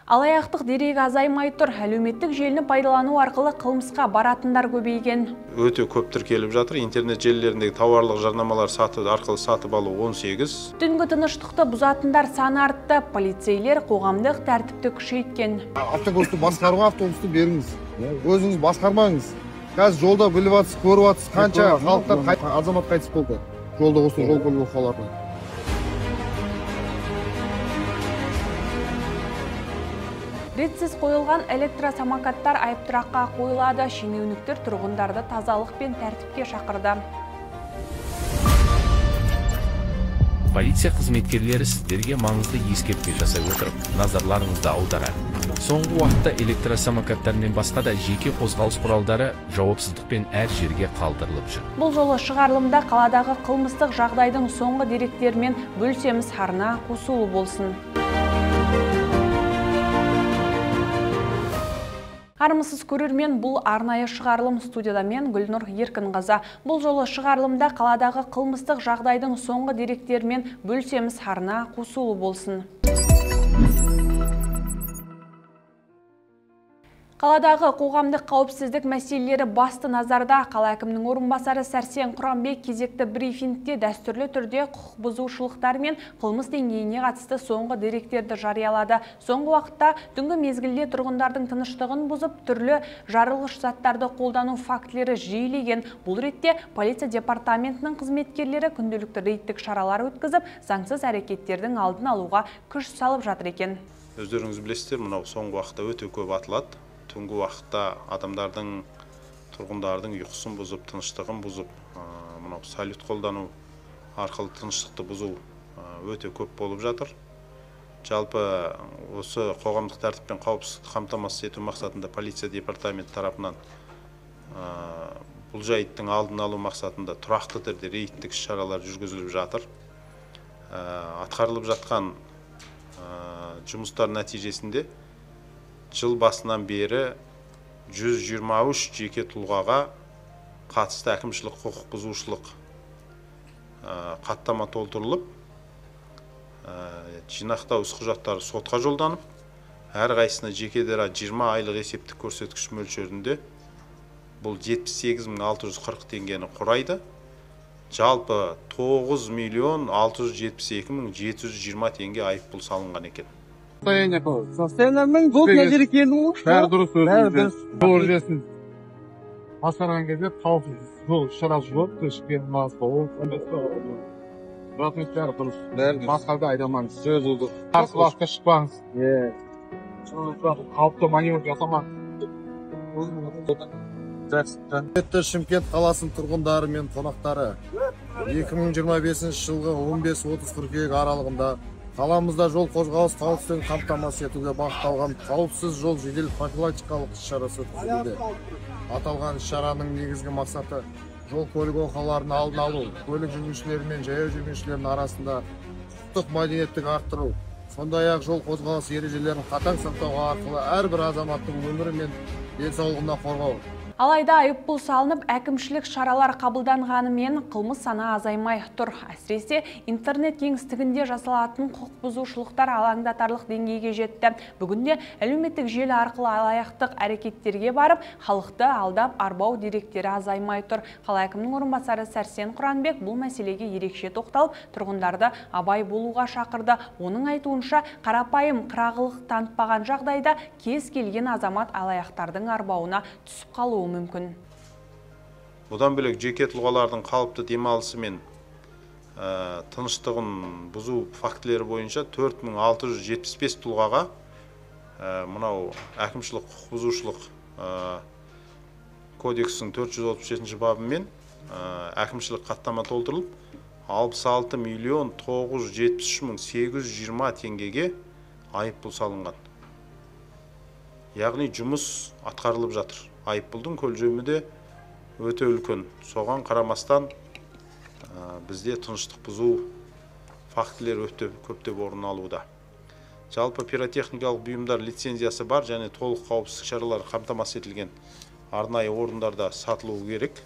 Алаяқтық дерегі азаймай тұр. Әлеуметтік желіні пайдалану арқылы қылмысқа баратындар көбейген. Өте көп тіркеліп жатыр. Интернет желілеріндегі тауарлық жарнамалар арқылы сатып алу 18. Түнгі тыныштықты бұзатындар саны артты. Полицейлер қоғамдық тәртіпті күшейткен. Автобусты басқаруға автобусты беріңіз. Өзіңіз басқармаңыз. Қазір жолда біліп атсыз, көріп атсыз, қанша халықтар азамат қайтыс болды. Жолда осы жол көлік оқиғаларынан. Ретсіз қойылған электросамокаттар айыптұраққа қойылады. Шенеуніктер тұрғындарды тазалық пен тәртіпке шақырды. Полиция қызметкерлері сіздерге маңызды ескертпе жасап отырып, назарларыңызды аударады. Соңғы уақытта электросамокаттармен басқа да жеке қозғалыс құралдары жауапсыздықпен әр жерге қалдырылып жүр. Бұл жолы шығарылымда қаладағы қылмыстық жағдайдың соңғы деректерімен бөлісеміз, арна қосулы болсын. Армысыз көрермен, бұл арнайы шығарылым, студияда мен Гүлнұр Еркінқызы. Бұл жолы шығарылымда қаладағы қылмыстық жағдайдың соңғы деректерімен бөлісеміз, арна қосулы болсын. Қаладағы қоғамдық қауіпсіздік мәселелері басты назарда. Қала әкімінің орынбасары Сәрсен Құранбек кезекті брифингте дәстүрлі түрде құқық бұзушылықтар мен қылмыс деңгейіне қатысты соңғы деректерді жариялады. Соңғы уақытта түнгі мезгілде тұрғындардың тыныштығын бұзып, түрлі жарылғыш заттарды қолдану фактілері жиілеген. Бұл ретте полиция департаментінің қызметкерлері күнделікті рейдтік шаралар өткізіп, заңсыз әрекеттердің алдын алуға күш салып жатыр екен. Өздеріңіз білесіздер, мынау соңғы уақытта өте көп атылады. Түнгі уақытта адамдардың, тұрғындардың ұйқысын бұзып, тыныштығын бұзып, мынау салют қолдану арқылы тыныштықты бұзу өте көп болып жатыр. Жалпы осы қоғамдық тәртіп пен қауіпсіздікті қамтамасыз ету мақсатында полиция департаменті тарапынан бұл жайттың алдын алу мақсатында тұрақты түрде рейдтік шаралар жүргізіліп жатыр. Атқарылып жатқан жұмыстар нәтижесінде жыл басынан бері 123 жеке тұлғаға қатысты әкімшілік құқық бұзушылық хаттама толтырылып, жинақтау іс-құжаттары сотқа жолданып, әрқайсысына жеке дара 20 айлық есептік көрсеткіш мөлшерінде бұл 78.640 теңгені құрайды. Жалпы 9.672.720 теңге айыппұл салынған екен. Состояниемен бұл нәзері келді ғой? Бәрі дұрыс өзіңіз. Doğru десін. Басқарған кезде қауіпсіз жол шарасы жоқ, көшкен мас болып, бәрі дұрыс. Басқарды айдамаңыз. Сөз болды. Қарсы уақытқа шықпаңыз. Қауіпті маневр жасамаңыз. Шымкент қаласының тұрғындары мен қонақтары 2025 жылғы 15-30 қыркүйек аралығында қаламызда жол қозғалыс қауіпсіздігін қамтамасыз етуге бағытталған қауіпсіз жол жедел профилактикалық іс-шарасы өткізілуде. Аталған іс-шараның негізгі мақсаты жол көлік оқиғаларын алдын алу, көлік жүргізушілері мен жаяу жүргіншілердің арасында құқықтық мәдениеттің арттыру, сондай-ақ жол қозғалыс ережелерін қатаң сақтау арқылы әрбір азаматтың өмірі мен денсаулығына қорғау. Алайда айыппұл салынып, әкімшілік шаралар қабылданғанымен қылмыс саны азаймай тұр. Әсіресе интернет кеңістігінде жасалатын құқық бұзушылықтар алаңдатарлық деңгейге жетті. Бүгінде әлеуметтік желі арқылы алаяқтық әрекеттерге барып, халықты алдап арбау деректері азаймай тұр. Қала әкімінің орынбасары Сәрсен Құранбек бұл мәселеге ерекше тоқталып, тұрғындарды абай болуға шақырды. Оның айтуынша, қарапайым қырағылық танытпаған жағдайда кез келген азамат алаяқтардың арбауына түсіп қалуы мүмкін. Одан бөлек жеке тұлғалардың қалыпты демалысы мен тыныштығын бұзу фактілері бойынша 4675 тұлғаға мынау әкімшілік құқық бұзушылық кодексінің 437 бабымен әкімшілік хаттама толтырылып, 66.973.820 теңгеге айыппұл салынған. Яғни жұмыс атқарылып жатыр. Айыппұлдың көлемі де өте үлкен. Соған қарамастан бізде тыныштық бұзу фактілері өте көптеп орын алуда. Жалпы пиротехникалық бұйымдар лицензиясы бар және толық қауіпсіздік шаралары қамтамасыз етілген арнайы орындарда сатылуы керек.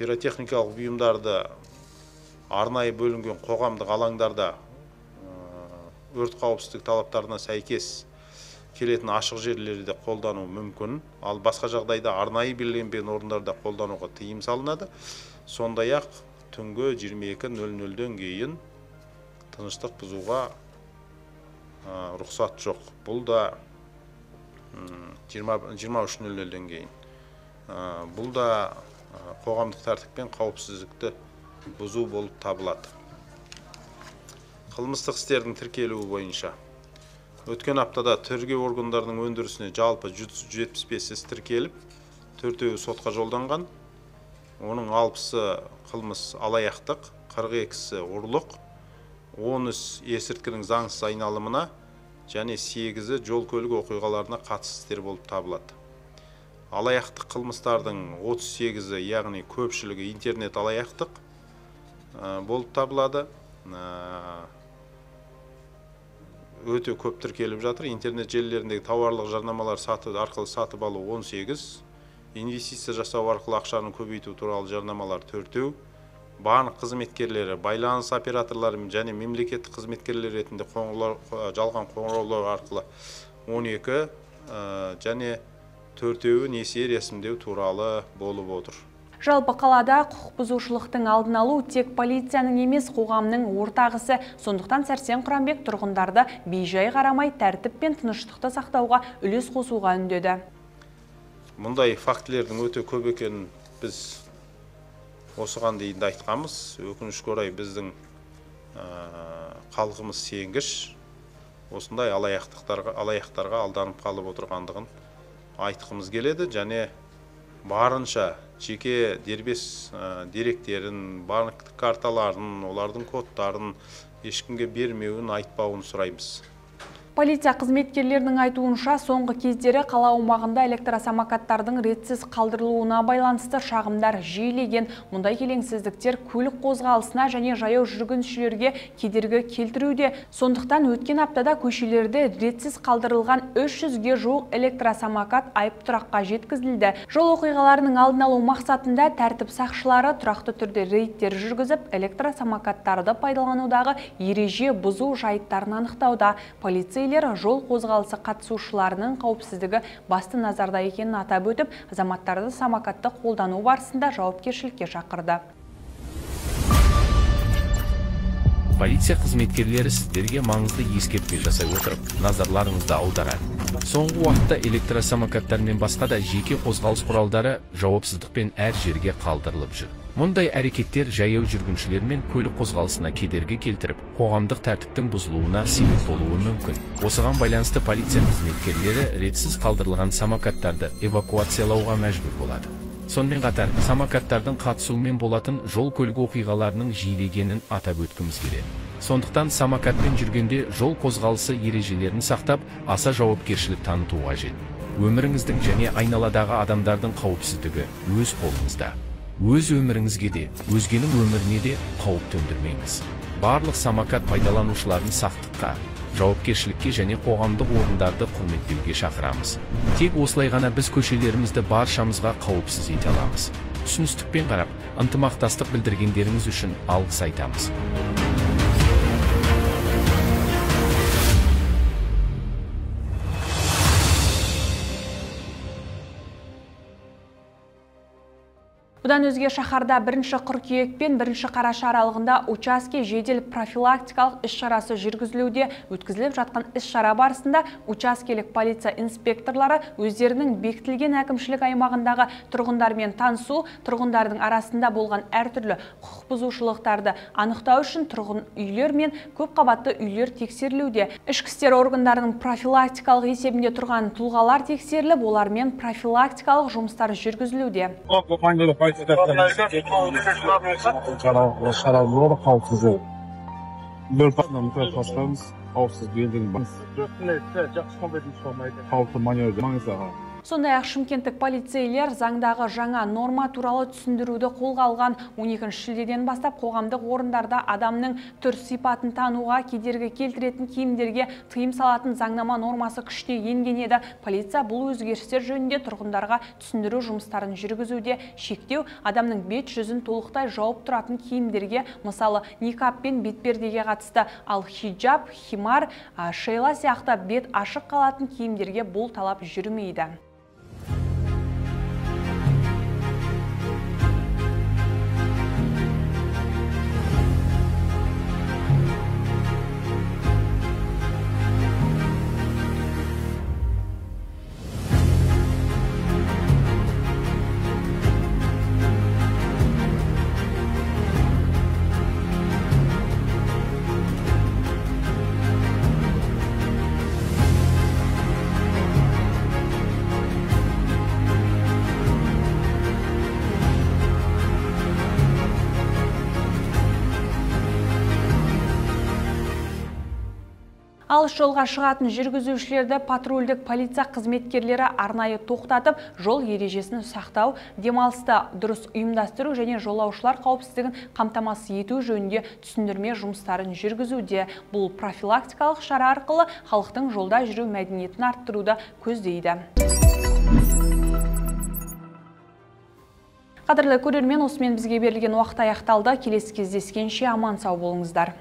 Пиротехникалық бұйымдарды арнайы бөлінген қоғамдық алаңдарда өрт қауіпсіздік талаптарына сәйкес келетін ашық жерлерде қолдану мүмкін, ал басқа жағдайда арнайы белгіленген орындарда қолдануға тыйым салынады. Сондай-ақ түнгі 22:00-ден кейін тыныштық бұзуға рұқсат жоқ. Бұл да 23:00-ден кейін. Бұл да қоғамдық тәртіп пен қауіпсіздікті бұзу болып табылады. Қылмыстық істердің тіркелуі бойынша өткен аптада тергеу органдарының өндірісіне жалпы 175 іс тіркеліп, 4-еуі сотқа жолданған. Оның 60-ы қылмыс алаяқтық, 42-сі ұрлық, 10 іс есірткінің заңсыз айналымына және 8-і жол көлік оқиғаларына қатысты істер болып табылады. Алаяқтық қылмыстардың 38-і, яғни көпшілігі интернет алаяқтық болып табылады. Өте көп тіркеліп жатыр. Интернет желілеріндегі тауарлық жарнамалар арқылы сатып алу 18, инвестиция жасау арқылы ақшаны көбейту туралы жарнамалар 4, банк қызметкерлері, байланыс операторлары және мемлекеттік қызметкерлер ретінде жалған қоңыраулар арқылы 12 және 4-еуі несие рәсімдеу туралы болып отыр. Жалпы қалада құқық бұзушылықтың алдын алу тек полицияның емес қоғамның ортағысы. Сондықтан Сәрсен Құранбек тұрғындарды бейжай қарамай тәртіп пен тыныштықты сақтауға үлес қосуға үндеді. Мұндай фактілердің өте көп екенін біз осыған дейін айтқанбыз. Өкінішке орай біздің халқымыз сенгіш, осындай алаяқтарға алданып қалып отырғандығын айтқымыз келеді, және барынша жеке дербес деректерін, банктік карталарын, олардың кодтарын ешкімге бермеуін, айтпауын сұраймыз. Полиция қызметкерлерінің айтуынша, соңғы кездері қала аумағында электросамокаттардың ретсіз қалдырылуына байланысты шағымдар жиілеген. Мұндай келеңсіздіктер көлік қозғалысына және жаяу жүргіншілерге кедергі келтіруде. Сондықтан өткен аптада көшелерде ретсіз қалдырылған 300-ге жуық электросамокат айып тұраққа жеткізілді. Жол оқиғаларының алдын алу мақсатында тәртіп сақшылары тұрақты түрде рейдтер жүргізіп, электросамокаттарды пайдаланудағы ереже бұзу жайттарын анықтауда. Полиция жол қозғалысы қатысушыларының қауіпсіздігі басты назарда екенін атап өтіп, азаматтарды самокатты қолдану барысында жауапкершілікке шақырды. Полиция қызметкерлері сіздерге маңызды ескертпе жасай отырып, назарларыңызды аударады. Соңғы уақытта электросамокаттар мен басқа да жеке қозғалыс құралдары жауапсыздықпен әр жерге қалдырылып жүр. Мұндай әрекеттер жаяу жүргіншілер мен көлік қозғалысына кедергі келтіріп, қоғамдық тәртіптің бұзылуына себеп болуы мүмкін. Осыған байланысты полиция қызметкерлері ретсіз қалдырылған самокаттарды эвакуациялауға мәжбүр болады. Сонымен қатар, самокаттардың қатысуымен болатын жол көлік оқиғаларының жиілегенін атап өткіміз келеді. Сондықтан самокатпен жүргенде жол қозғалысы ережелерін сақтап, аса жауапкершілік таныту қажет. Өміріңіздің және айналадағы адамдардың қауіпсіздігі өз қолыңызда. Өз өміріңізге де, өзгенің өміріне де қауіп төндірмеңіз. Барлық самокат пайдаланушыларын сақтыққа, жауапкершілікке және қоғамдық орындарды құрметтеуге шақырамыз. Тек осылай ғана біз көшелерімізді баршамызға қауіпсіз ете аламыз. Түсіністікпен қарап, ынтымақтастық білдіргендеріңіз үшін алғыс айтамыз. Бұдан өзге шаһарда 1 қыркүйек пен 1 қараша аралығында учаске жедел профилактикалық іс-шарасы жүргізілуде. Өткізіліп жатқан іс-шара барысында учаскелік полиция инспекторлары өздерінің бекітілген әкімшілік аймағындағы тұрғындармен танысу, тұрғындардың арасында болған әртүрлі құқық бұзушылықтарды анықтау үшін тұрғын үйлер мен көпқабатты үйлер тексерілуде. Ішкі істер органдарының профилактикалық есебінде тұрған тұлғалар тексеріліп, олармен профилактикалық жұмыстар жүргізілуде. Сондай-ақ шымкенттік полицейлер заңдағы жаңа норма туралы түсіндіруді қолға алған. 12 шілдеден бастап қоғамдық орындарда адамның түр сипатын тануға кедергі келтіретін киімдерге тыйым салатын заңнама нормасы күшіне енген еді. Полиция бұл өзгерістер жөнінде тұрғындарға түсіндіру жұмыстарын жүргізуде. Шектеу адамның бет-жүзін толықтай жауып тұратын киімдерге, мысалы никап пен бетпердеге қатысты, ал хиджаб, химар, шейла сияқты бет ашық қалатын киімдерге бұл талап жүрмейді. Алыс жолға шығатын жүргізушілерді патрульдік полиция қызметкерлері арнайы тоқтатып, жол ережесін сақтау, демалысты дұрыс ұйымдастыру және жолаушылар қауіпсіздігін қамтамасыз ету жөнінде түсіндірме жұмыстарын жүргізуде. Бұл профилактикалық шара арқылы халықтың жолда жүру мәдениетін арттыруды көздейді. Қадірлі көрермен, осымен бізге берілген уақыт аяқталды. Келесі кездескенше аман сау болыңыздар.